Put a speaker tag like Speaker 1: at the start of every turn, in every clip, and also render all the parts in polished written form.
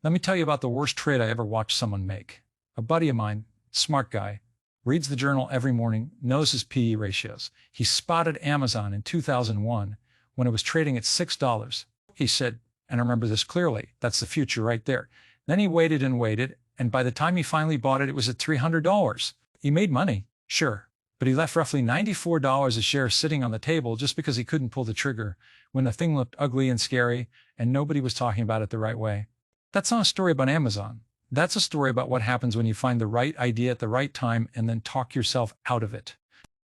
Speaker 1: Let me tell you about the worst trade I ever watched someone make. A buddy of mine, smart guy, reads the journal every morning, knows his PE ratios. He spotted Amazon in 2001 when it was trading at $6. He said, and I remember this clearly, that's the future right there. Then he waited and waited, and by the time he finally bought it, it was at $300. He made money, sure, but he left roughly $94 a share sitting on the table just because he couldn't pull the trigger when the thing looked ugly and scary and nobody was talking about it the right way. That's not a story about Amazon. That's a story about what happens when you find the right idea at the right time and then talk yourself out of it.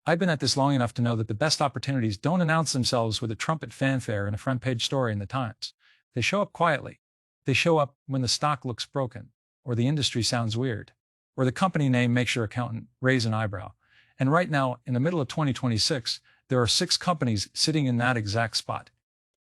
Speaker 1: I've been at this long enough to know that the best opportunities don't announce themselves with a trumpet fanfare and a front-page story in the Times. They show up quietly. They show up when the stock looks broken, or the industry sounds weird, or the company name makes your accountant raise an eyebrow. And right now, in the middle of 2026, there are 6 companies sitting in that exact spot.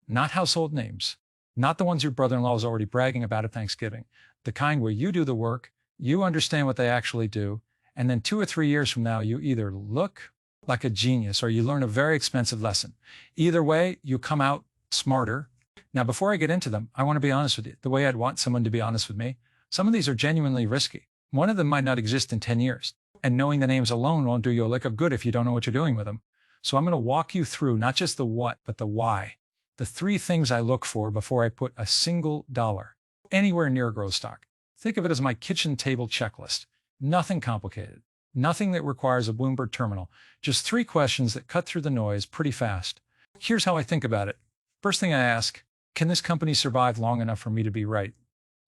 Speaker 1: Not household names. Not the ones your brother-in-law is already bragging about at Thanksgiving. The kind where you do the work, you understand what they actually do, and then 2 or 3 years from now, you either look like a genius or you learn a very expensive lesson. Either way, you come out smarter. Now, before I get into them, I want to be honest with you, the way I'd want someone to be honest with me. Some of these are genuinely risky. One of them might not exist in 10 years, and knowing the names alone won't do you a lick of good if you don't know what you're doing with them. So I'm going to walk you through not just the what, but the why. The 3 things I look for before I put a single dollar anywhere near a growth stock. Think of it as my kitchen table checklist. Nothing complicated. Nothing that requires a Bloomberg terminal. Just 3 questions that cut through the noise pretty fast. Here's how I think about it. First thing I ask, can this company survive long enough for me to be right?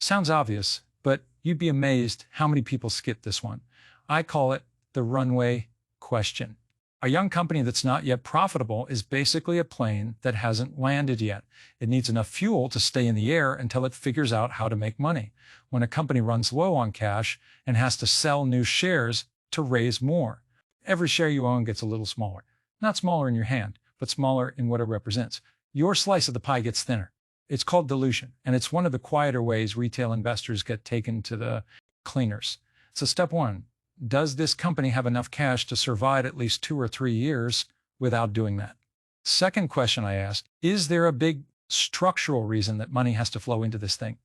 Speaker 1: Sounds obvious, but you'd be amazed how many people skip this one. I call it the runway question. A young company that's not yet profitable is basically a plane that hasn't landed yet. It needs enough fuel to stay in the air until it figures out how to make money. When a company runs low on cash and has to sell new shares to raise more, every share you own gets a little smaller. Not smaller in your hand, but smaller in what it represents. Your slice of the pie gets thinner. It's called dilution, and it's one of the quieter ways retail investors get taken to the cleaners. So step 1. Does this company have enough cash to survive at least 2 or 3 years without doing that? Second question I ask, is there a big structural reason that money has to flow into this thing?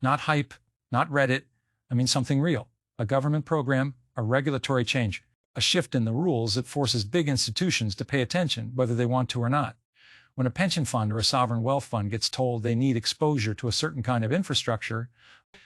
Speaker 1: Not hype, not Reddit, I mean something real. A government program, a regulatory change, a shift in the rules that forces big institutions to pay attention whether they want to or not. When a pension fund or a sovereign wealth fund gets told they need exposure to a certain kind of infrastructure,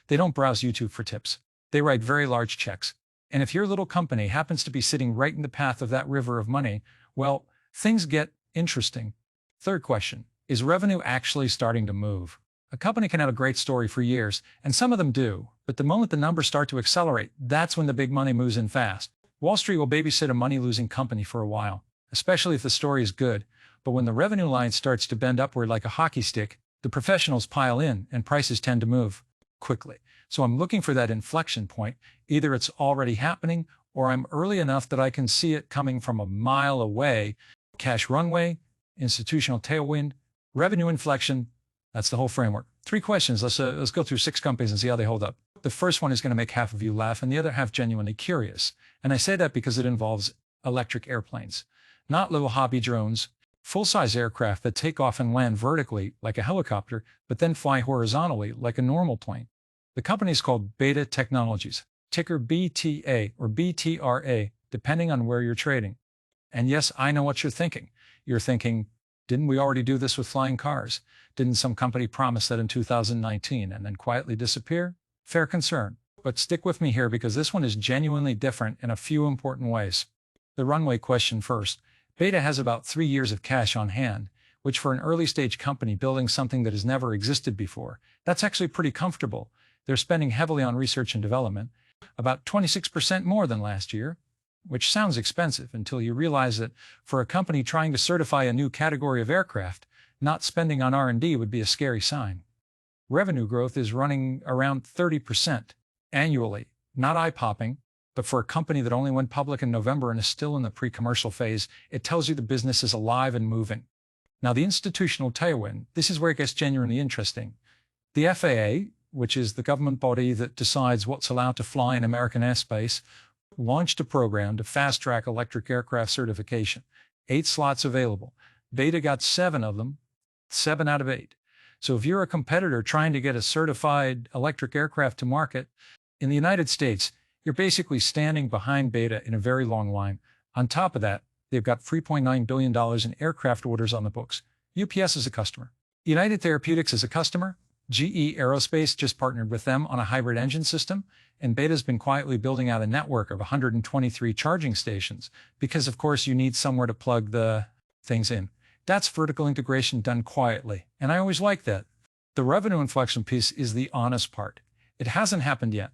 Speaker 1: they don't browse YouTube for tips. They write very large checks. And if your little company happens to be sitting right in the path of that river of money, well, things get interesting. Third question, is revenue actually starting to move? A company can have a great story for years, and some of them do, but the moment the numbers start to accelerate, that's when the big money moves in fast. Wall Street will babysit a money-losing company for a while, especially if the story is good, but when the revenue line starts to bend upward like a hockey stick, the professionals pile in and prices tend to move quickly. So I'm looking for that inflection point. Either it's already happening or I'm early enough that I can see it coming from a mile away. Cash runway, institutional tailwind, revenue inflection. That's the whole framework. 3 questions. Let's go through 6 companies and see how they hold up. The first one is going to make half of you laugh and the other half genuinely curious. And I say that because it involves electric airplanes, not little hobby drones, full-size aircraft that take off and land vertically like a helicopter, but then fly horizontally like a normal plane. The company is called Beta Technologies, ticker BTA or BTRA, depending on where you're trading. And yes, I know what you're thinking. You're thinking, didn't we already do this with flying cars? Didn't some company promise that in 2019 and then quietly disappear? Fair concern. But stick with me here because this one is genuinely different in a few important ways. The runway question first. Beta has about 3 years of cash on hand, which for an early-stage company building something that has never existed before, that's actually pretty comfortable. They're spending heavily on research and development, about 26% more than last year, which sounds expensive until you realize that for a company trying to certify a new category of aircraft, not spending on R&D would be a scary sign. Revenue growth is running around 30% annually, not eye-popping, but for a company that only went public in November and is still in the pre-commercial phase, it tells you the business is alive and moving. Now, the institutional tailwind, this is where it gets genuinely interesting. The FAA, which is the government body that decides what's allowed to fly in American airspace, launched a program to fast-track electric aircraft certification. 8 slots available. Beta got 7 of them, 7 out of 8. So if you're a competitor trying to get a certified electric aircraft to market in the United States, you're basically standing behind Beta in a very long line. On top of that, they've got $3.9 billion in aircraft orders on the books. UPS is a customer. United Therapeutics is a customer. GE Aerospace just partnered with them on a hybrid engine system, and Beta's been quietly building out a network of 123 charging stations because, of course, you need somewhere to plug the things in. That's vertical integration done quietly, and I always like that. The revenue inflection piece is the honest part. It hasn't happened yet.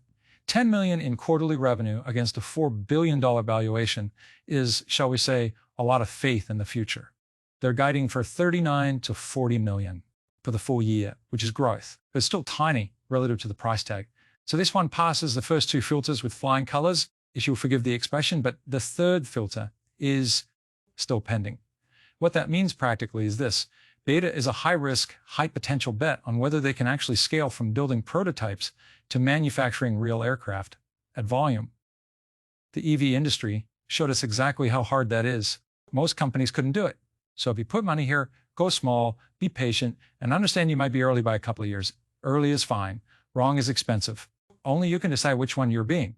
Speaker 1: $10 million in quarterly revenue against a $4 billion valuation is, shall we say, a lot of faith in the future. They're guiding for 39 to 40 million for the full year, which is growth, but it's still tiny relative to the price tag. So this one passes the first two filters with flying colors, if you'll forgive the expression, but the third filter is still pending. What that means practically is this: Beta is a high-risk, high-potential bet on whether they can actually scale from building prototypes to manufacturing real aircraft at volume. The EV industry showed us exactly how hard that is. Most companies couldn't do it. So if you put money here, go small, be patient, and understand you might be early by a couple of years. Early is fine. Wrong is expensive. Only you can decide which one you're being.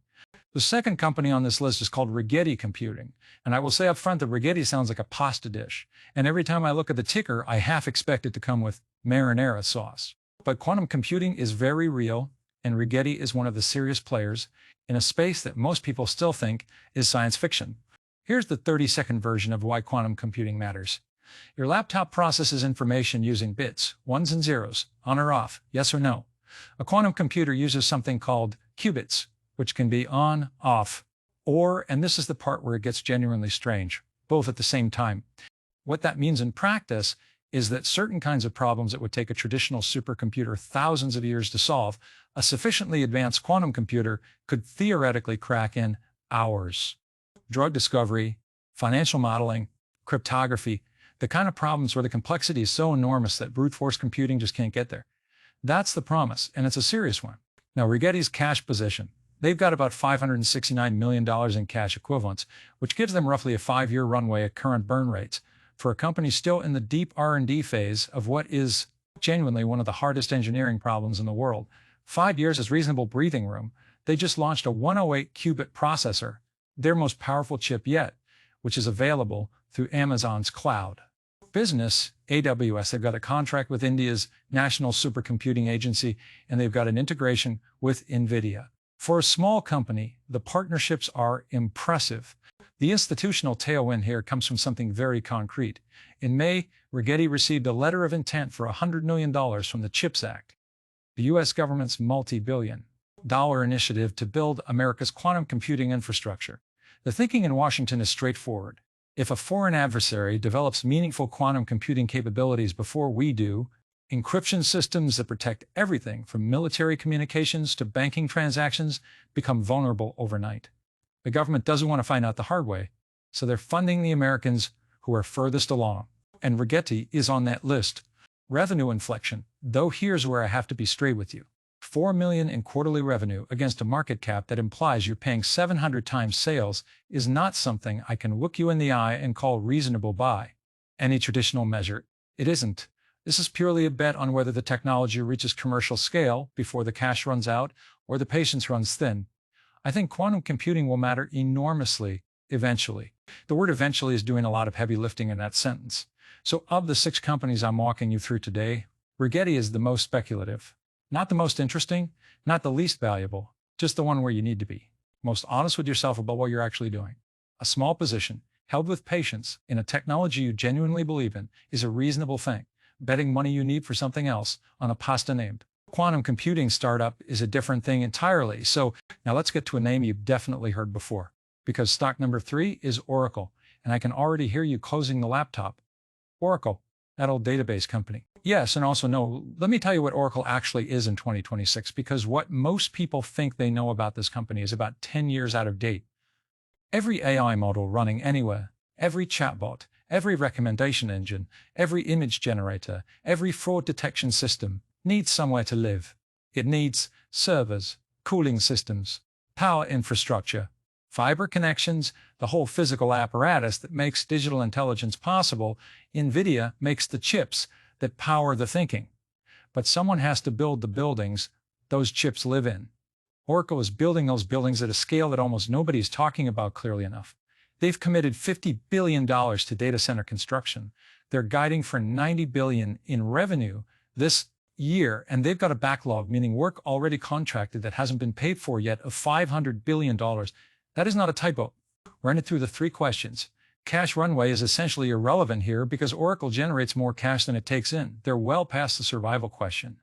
Speaker 1: The second company on this list is called Rigetti Computing. And I will say up front that Rigetti sounds like a pasta dish. And every time I look at the ticker, I half expect it to come with marinara sauce. But quantum computing is very real, and Rigetti is one of the serious players in a space that most people still think is science fiction. Here's the 30-second version of why quantum computing matters. Your laptop processes information using bits, ones and zeros, on or off, yes or no. A quantum computer uses something called qubits, which can be on, off, or, and this is the part where it gets genuinely strange, both at the same time. What that means in practice is that certain kinds of problems that would take a traditional supercomputer thousands of years to solve, a sufficiently advanced quantum computer could theoretically crack in hours. Drug discovery, financial modeling, cryptography, the kind of problems where the complexity is so enormous that brute force computing just can't get there. That's the promise, and it's a serious one. Now, Rigetti's cash position. They've got about $569 million in cash equivalents, which gives them roughly a 5-year runway at current burn rates. For a company still in the deep R&D phase of what is genuinely one of the hardest engineering problems in the world, 5 years is reasonable breathing room. They just launched a 108-qubit processor, their most powerful chip yet, which is available through Amazon's cloud. Business, AWS, they've got a contract with India's National Supercomputing Agency, and they've got an integration with NVIDIA. For a small company, the partnerships are impressive. The institutional tailwind here comes from something very concrete. In May, Rigetti received a letter of intent for $100 million from the CHIPS Act, the U.S. government's multi-billion-dollar initiative to build America's quantum computing infrastructure. The thinking in Washington is straightforward. If a foreign adversary develops meaningful quantum computing capabilities before we do, encryption systems that protect everything from military communications to banking transactions become vulnerable overnight. The government doesn't want to find out the hard way, so they're funding the Americans who are furthest along. And Rigetti is on that list. Revenue inflection, though here's where I have to be straight with you. $4 million in quarterly revenue against a market cap that implies you're paying 700 times sales is not something I can look you in the eye and call reasonable by any traditional measure. It isn't. This is purely a bet on whether the technology reaches commercial scale before the cash runs out or the patience runs thin. I think quantum computing will matter enormously eventually. The word eventually is doing a lot of heavy lifting in that sentence. So of the 6 companies I'm walking you through today, Rigetti is the most speculative. Not the most interesting, not the least valuable, just the one where you need to be. Most honest with yourself about what you're actually doing. A small position, held with patience, in a technology you genuinely believe in, is a reasonable thing. Betting money you need for something else on a pasta named quantum computing startup is a different thing entirely. So now let's get to a name you've definitely heard before. Because stock number 3 is Oracle, and I can already hear you closing the laptop. Oracle, that old database company. Yes, and also no, let me tell you what Oracle actually is in 2026, because what most people think they know about this company is about 10 years out of date. Every AI model running anywhere, every chatbot, every recommendation engine, every image generator, every fraud detection system needs somewhere to live. It needs servers, cooling systems, power infrastructure, fiber connections, the whole physical apparatus that makes digital intelligence possible. NVIDIA makes the chips that power the thinking. but someone has to build the buildings those chips live in. Oracle is building those buildings at a scale that almost nobody is talking about clearly enough. They've committed $50 billion to data center construction. They're guiding for $90 billion in revenue this year, and they've got a backlog, meaning work already contracted that hasn't been paid for yet, of $500 billion. That is not a typo. Run it through the three questions. Cash runway is essentially irrelevant here because Oracle generates more cash than it takes in. They're well past the survival question.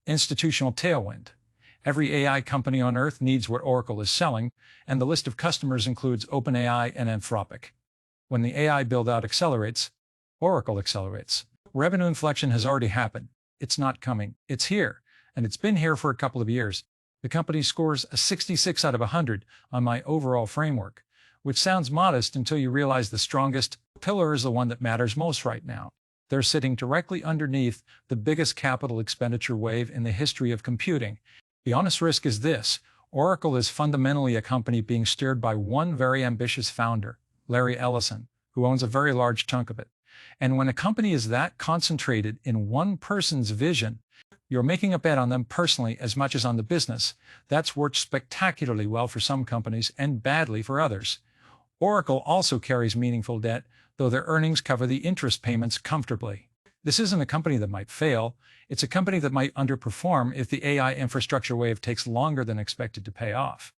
Speaker 1: Institutional tailwind. Every AI company on Earth needs what Oracle is selling, and the list of customers includes OpenAI and Anthropic. When the AI build-out accelerates, Oracle accelerates. Revenue inflection has already happened. It's not coming. It's here, and it's been here for a couple of years. The company scores a 66 out of 100 on my overall framework, which sounds modest until you realize the strongest pillar is the one that matters most right now. They're sitting directly underneath the biggest capital expenditure wave in the history of computing. The honest risk is this: Oracle is fundamentally a company being steered by one very ambitious founder, Larry Ellison, who owns a very large chunk of it. And when a company is that concentrated in one person's vision, you're making a bet on them personally as much as on the business. That's worked spectacularly well for some companies and badly for others. Oracle also carries meaningful debt, though their earnings cover the interest payments comfortably. This isn't a company that might fail. It's a company that might underperform if the AI infrastructure wave takes longer than expected to pay off.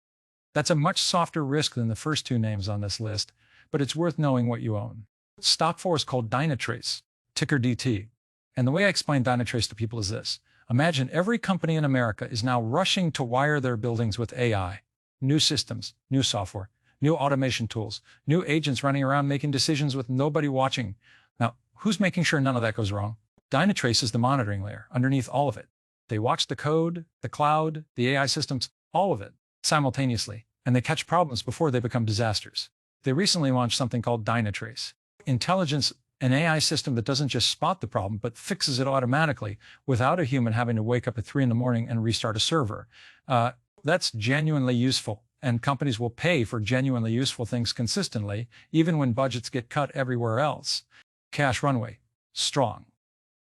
Speaker 1: That's a much softer risk than the first two names on this list, but it's worth knowing what you own. Stock 4 is called Dynatrace, ticker DT. And the way I explain Dynatrace to people is this. Imagine every company in America is now rushing to wire their buildings with AI. New systems, new software, new automation tools, new agents running around making decisions with nobody watching. Now, who's making sure none of that goes wrong? Dynatrace is the monitoring layer underneath all of it. They watch the code, the cloud, the AI systems, all of it, simultaneously, and they catch problems before they become disasters. They recently launched something called Dynatrace. Intelligence, an AI system that doesn't just spot the problem, but fixes it automatically without a human having to wake up at 3 in the morning and restart a server. That's genuinely useful, and companies will pay for genuinely useful things consistently, even when budgets get cut everywhere else. Cash runway, strong.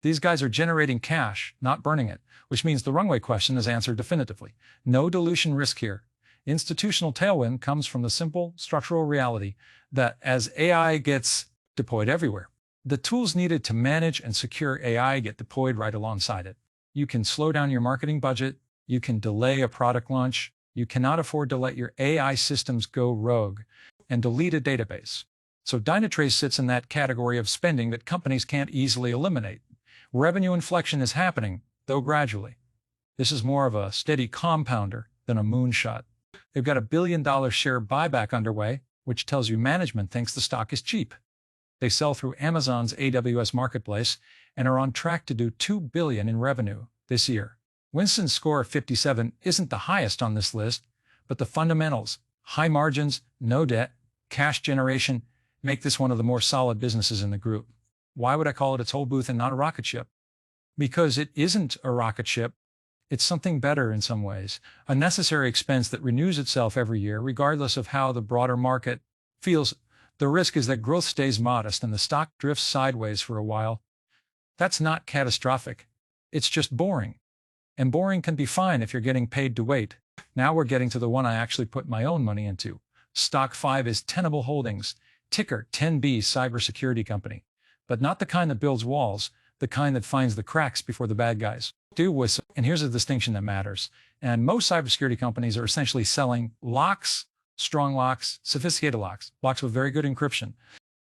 Speaker 1: These guys are generating cash, not burning it, which means the runway question is answered definitively. No dilution risk here. Institutional tailwind comes from the simple structural reality that as AI gets deployed everywhere, the tools needed to manage and secure AI get deployed right alongside it. You can slow down your marketing budget. You can delay a product launch. You cannot afford to let your AI systems go rogue and delete a database. So Dynatrace sits in that category of spending that companies can't easily eliminate. Revenue inflection is happening, though gradually. This is more of a steady compounder than a moonshot. They've got a $1 billion share buyback underway, which tells you management thinks the stock is cheap. They sell through Amazon's AWS marketplace and are on track to do $2 billion in revenue this year. Winston's score of 57 isn't the highest on this list, but the fundamentals, high margins, no debt, cash generation, make this one of the more solid businesses in the group. Why would I call it a toll booth and not a rocket ship? Because it isn't a rocket ship. It's something better in some ways, a necessary expense that renews itself every year, regardless of how the broader market feels. The risk is that growth stays modest and the stock drifts sideways for a while. That's not catastrophic. It's just boring. And boring can be fine if you're getting paid to wait. Now we're getting to the one I actually put my own money into. Stock 5 is Tenable Holdings, ticker 10B, cybersecurity company. But not the kind that builds walls, the kind that finds the cracks before the bad guys do whistle. And here's a distinction that matters. And most cybersecurity companies are essentially selling locks, strong locks, sophisticated locks, locks with very good encryption.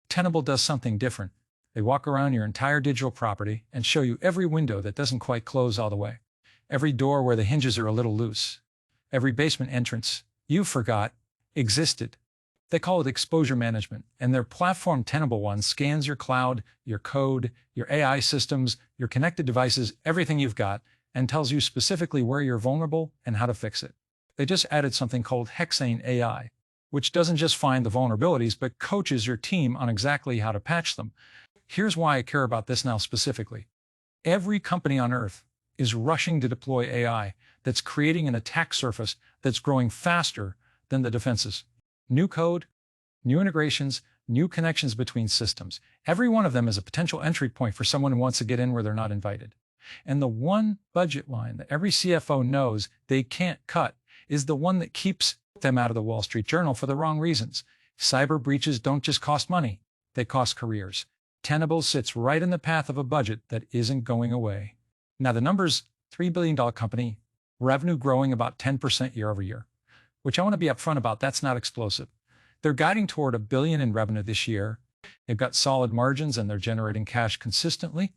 Speaker 1: Tenable does something different. They walk around your entire digital property and show you every window that doesn't quite close all the way, every door where the hinges are a little loose, every basement entrance you forgot existed. They call it exposure management, and their platform Tenable One scans your cloud, your code, your AI systems, your connected devices, everything you've got, and tells you specifically where you're vulnerable and how to fix it. They just added something called Hexane AI, which doesn't just find the vulnerabilities, but coaches your team on exactly how to patch them. Here's why I care about this now specifically. Every company on Earth is rushing to deploy AI that's creating an attack surface that's growing faster than the defenses. New code, new integrations, new connections between systems. Every one of them is a potential entry point for someone who wants to get in where they're not invited. And the one budget line that every CFO knows they can't cut is the one that keeps them out of the Wall Street Journal for the wrong reasons. Cyber breaches don't just cost money, they cost careers. Tenable sits right in the path of a budget that isn't going away. Now the numbers, $3 billion company, revenue growing about 10% year over year, which I want to be upfront about, that's not explosive. They're guiding toward $1 billion in revenue this year. They've got solid margins and they're generating cash consistently.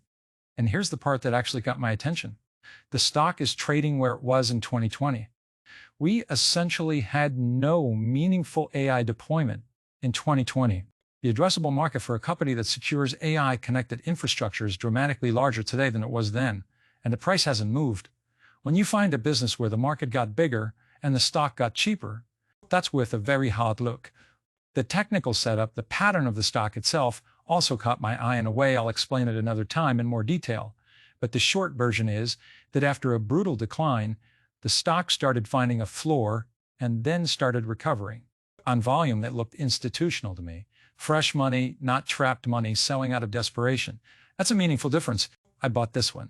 Speaker 1: And here's the part that actually got my attention. The stock is trading where it was in 2020. We essentially had no meaningful AI deployment in 2020. The addressable market for a company that secures AI-connected infrastructure is dramatically larger today than it was then, and the price hasn't moved. When you find a business where the market got bigger and the stock got cheaper, that's worth a very hard look. The technical setup, the pattern of the stock itself, also caught my eye in a way I'll explain at another time in more detail. But the short version is that after a brutal decline, the stock started finding a floor and then started recovering on volume that looked institutional to me. Fresh money, not trapped money, selling out of desperation. That's a meaningful difference. I bought this one.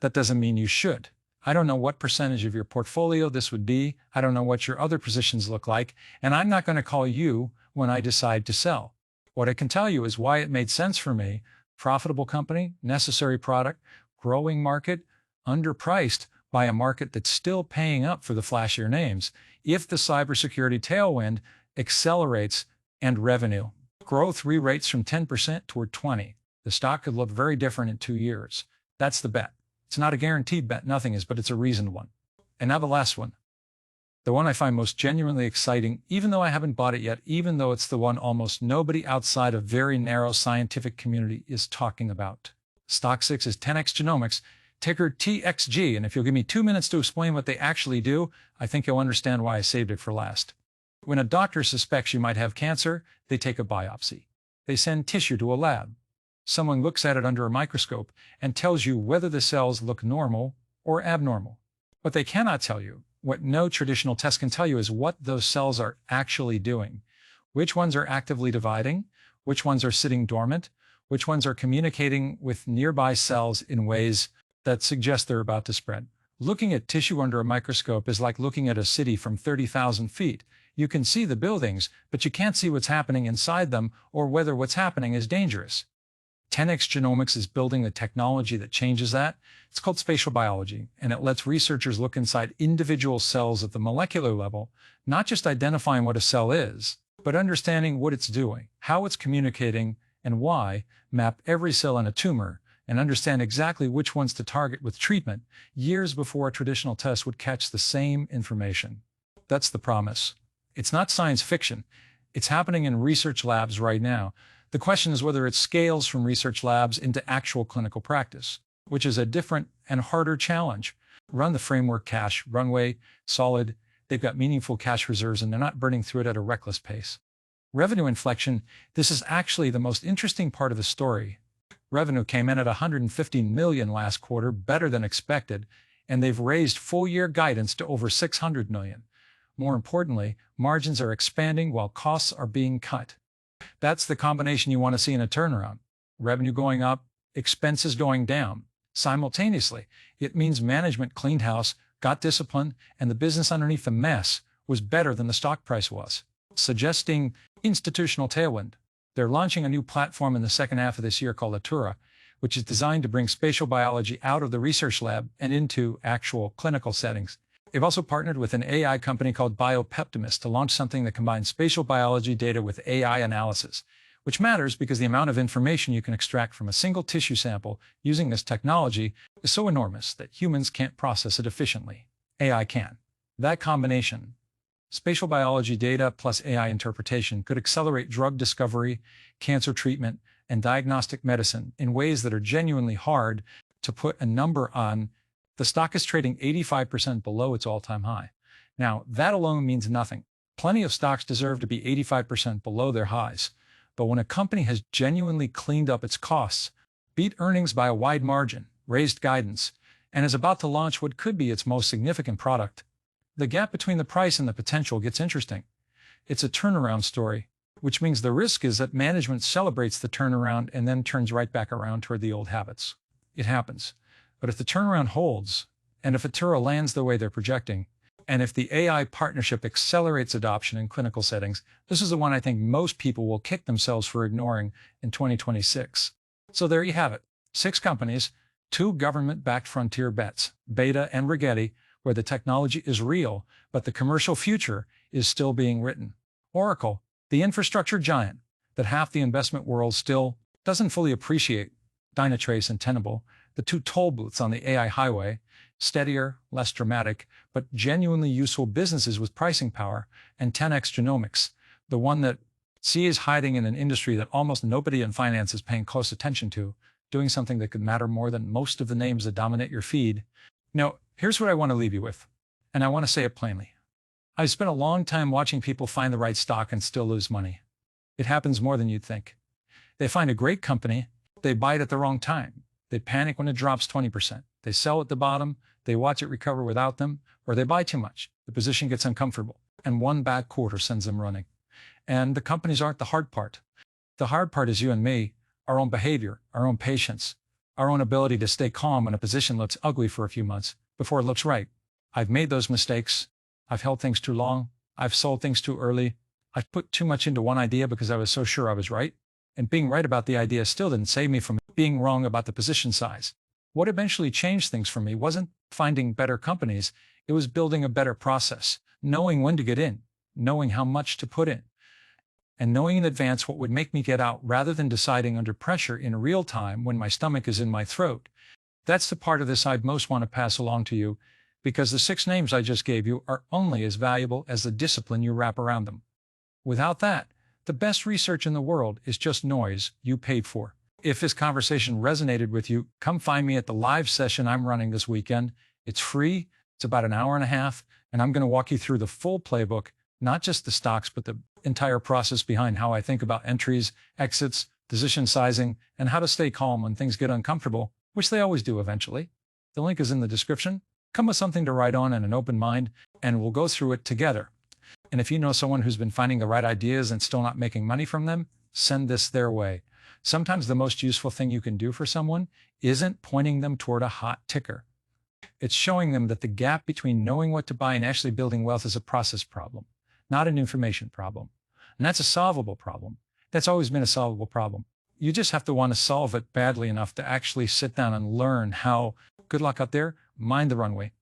Speaker 1: That doesn't mean you should. I don't know what percentage of your portfolio this would be. I don't know what your other positions look like. And I'm not going to call you when I decide to sell. What I can tell you is why it made sense for me. Profitable company, necessary product, growing market, underpriced by a market that's still paying up for the flashier names. If the cybersecurity tailwind accelerates and revenue growth re-rates from 10% toward 20%, the stock could look very different in 2 years. That's the bet. It's not a guaranteed bet, nothing is, but it's a reasoned one. And now the last one. The one I find most genuinely exciting, even though I haven't bought it yet, even though it's the one almost nobody outside a very narrow scientific community is talking about. Stock 6 is 10x Genomics, ticker TXG, and if you'll give me 2 minutes to explain what they actually do, I think you'll understand why I saved it for last. When a doctor suspects you might have cancer, they take a biopsy. They send tissue to a lab. Someone looks at it under a microscope and tells you whether the cells look normal or abnormal. What they cannot tell you, what no traditional test can tell you, is what those cells are actually doing. Which ones are actively dividing? Which ones are sitting dormant? Which ones are communicating with nearby cells in ways that suggest they're about to spread? Looking at tissue under a microscope is like looking at a city from 30,000 feet. You can see the buildings, but you can't see what's happening inside them or whether what's happening is dangerous. 10x Genomics is building the technology that changes that. It's called spatial biology, and it lets researchers look inside individual cells at the molecular level, not just identifying what a cell is, but understanding what it's doing, how it's communicating, and why, map every cell in a tumor, and understand exactly which ones to target with treatment years before a traditional test would catch the same information. That's the promise. It's not science fiction. It's happening in research labs right now. The question is whether it scales from research labs into actual clinical practice, which is a different and harder challenge. Run the framework cash runway, solid. They've got meaningful cash reserves and they're not burning through it at a reckless pace. Revenue inflection, this is actually the most interesting part of the story. Revenue came in at $115 million last quarter, better than expected, and they've raised full-year guidance to over $600 million. More importantly, margins are expanding while costs are being cut. That's the combination you want to see in a turnaround. Revenue going up, expenses going down. Simultaneously, it means management cleaned house, got discipline, and the business underneath the mess was better than the stock price was, suggesting institutional tailwind. They're launching a new platform in the second half of this year called Atura, which is designed to bring spatial biology out of the research lab and into actual clinical settings. They've also partnered with an AI company called Biopeptimus to launch something that combines spatial biology data with AI analysis, which matters because the amount of information you can extract from a single tissue sample using this technology is so enormous that humans can't process it efficiently. AI can. That combination, spatial biology data plus AI interpretation, could accelerate drug discovery, cancer treatment, and diagnostic medicine in ways that are genuinely hard to put a number on. The stock is trading 85% below its all-time high. Now, that alone means nothing. Plenty of stocks deserve to be 85% below their highs. But when a company has genuinely cleaned up its costs, beat earnings by a wide margin, raised guidance, and is about to launch what could be its most significant product, the gap between the price and the potential gets interesting. It's a turnaround story, which means the risk is that management celebrates the turnaround and then turns right back around toward the old habits. It happens. But if the turnaround holds, and if Atura lands the way they're projecting, and if the AI partnership accelerates adoption in clinical settings, this is the one I think most people will kick themselves for ignoring in 2026. So there you have it. 6 companies, 2 government-backed frontier bets, Beta and Rigetti, where the technology is real, but the commercial future is still being written. Oracle, the infrastructure giant that half the investment world still doesn't fully appreciate. Dynatrace and Tenable, the 2 toll booths on the AI highway, steadier, less dramatic, but genuinely useful businesses with pricing power, and 10x Genomics, the one that is hiding in an industry that almost nobody in finance is paying close attention to, doing something that could matter more than most of the names that dominate your feed. Now, here's what I want to leave you with, and I want to say it plainly. I've spent a long time watching people find the right stock and still lose money. It happens more than you'd think. They find a great company, they buy it at the wrong time. They panic when it drops 20%. They sell at the bottom, they watch it recover without them, or they buy too much. The position gets uncomfortable, and one bad quarter sends them running. And the companies aren't the hard part. The hard part is you and me, our own behavior, our own patience, our own ability to stay calm when a position looks ugly for a few months before it looks right. I've made those mistakes. I've held things too long. I've sold things too early. I've put too much into one idea because I was so sure I was right. And being right about the idea still didn't save me from being wrong about the position size. What eventually changed things for me wasn't finding better companies. It was building a better process, knowing when to get in, knowing how much to put in, and knowing in advance what would make me get out rather than deciding under pressure in real time when my stomach is in my throat. That's the part of this I'd most want to pass along to you, because the 6 names I just gave you are only as valuable as the discipline you wrap around them. Without that, the best research in the world is just noise you paid for. If this conversation resonated with you, come find me at the live session I'm running this weekend. It's free, it's about an hour and a half, and I'm going to walk you through the full playbook, not just the stocks, but the entire process behind how I think about entries, exits, position sizing, and how to stay calm when things get uncomfortable, which they always do eventually. The link is in the description. Come with something to write on and an open mind, and we'll go through it together. And if you know someone who's been finding the right ideas and still not making money from them, send this their way. Sometimes the most useful thing you can do for someone isn't pointing them toward a hot ticker. It's showing them that the gap between knowing what to buy and actually building wealth is a process problem, not an information problem. And that's a solvable problem. That's always been a solvable problem. You just have to want to solve it badly enough to actually sit down and learn how. Good luck out there. Mind the runway.